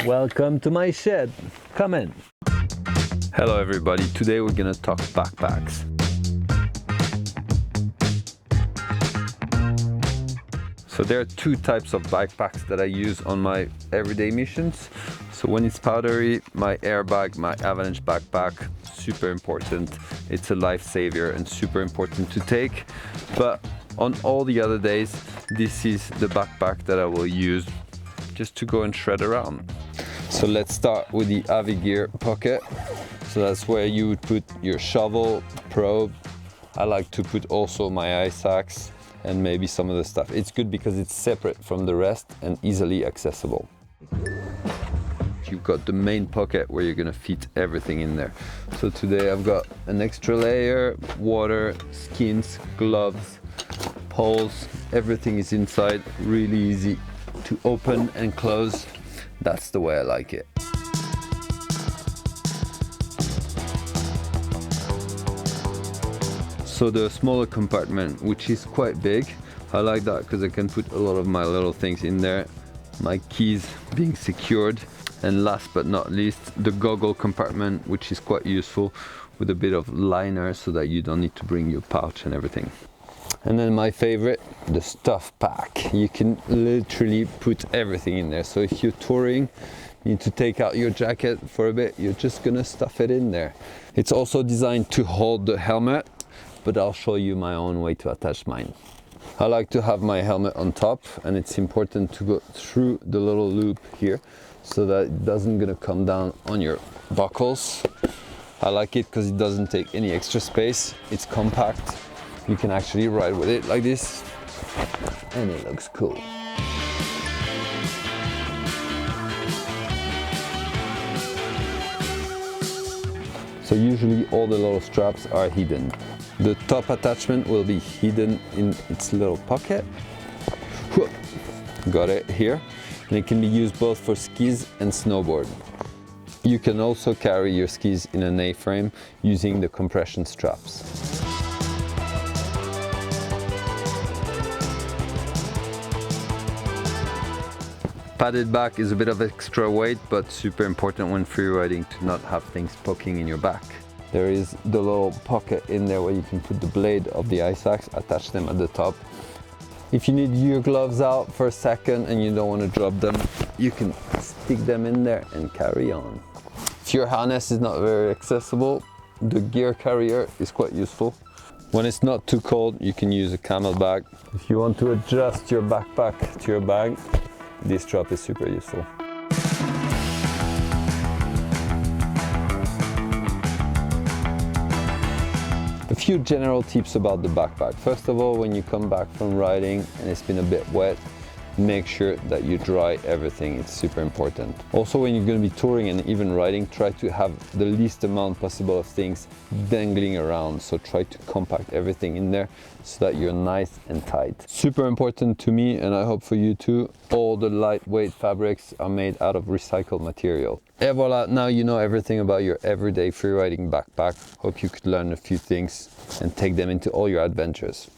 Welcome to my shed. Come in. Hello everybody. Today we're gonna talk backpacks. So there are two types of backpacks that I use on my everyday missions. So when it's powdery, my airbag, my avalanche backpack, super important. It's a lifesaver and super important to take. But on all the other days, this is the backpack that I will use just to go and shred around. So let's start with the Xavier pocket. So that's where you would put your shovel, probe. I like to put also my ice axe and maybe some of the stuff. It's good because it's separate from the rest and easily accessible. You've got the main pocket where you're gonna fit everything in there. So today I've got an extra layer, water, skins, gloves, poles, everything is inside, really easy to open and close. That's the way I like it. So the smaller compartment, which is quite big, I like that because I can put a lot of my little things in there. My keys being secured. And last but not least, the goggle compartment, which is quite useful with a bit of liner so that you don't need to bring your pouch and everything. And then my favorite, the stuff pack. You can literally put everything in there. So if you're touring, you need to take out your jacket for a bit, you're just gonna stuff it in there. It's also designed to hold the helmet, but I'll show you my own way to attach mine. I like to have my helmet on top, and it's important to go through the little loop here so that it doesn't gonna come down on your buckles. I like it because it doesn't take any extra space. It's compact. You can actually ride with it like this, and it looks cool. So usually all the little straps are hidden. The top attachment will be hidden in its little pocket. Got it here. And it can be used both for skis and snowboard. You can also carry your skis in an A-frame using the compression straps. Padded back is a bit of extra weight, but super important when freeriding to not have things poking in your back. There is the little pocket in there where you can put the blade of the ice axe, attach them at the top. If you need your gloves out for a second and you don't want to drop them, you can stick them in there and carry on. If your harness is not very accessible, the gear carrier is quite useful. When it's not too cold, you can use a camel bag. If you want to adjust your backpack to your bag, this strap is super useful. A few general tips about the backpack. First of all, when you come back from riding and it's been a bit wet, make sure that you dry everything. It's super important. Also, when you're going to be touring and even riding, try to have the least amount possible of things dangling around. So try to compact everything in there so that you're nice and tight. Super important to me, and I hope for you too, all the lightweight fabrics are made out of recycled material. Et voila, now you know everything about your everyday freeriding backpack. Hope you could learn a few things and take them into all your adventures.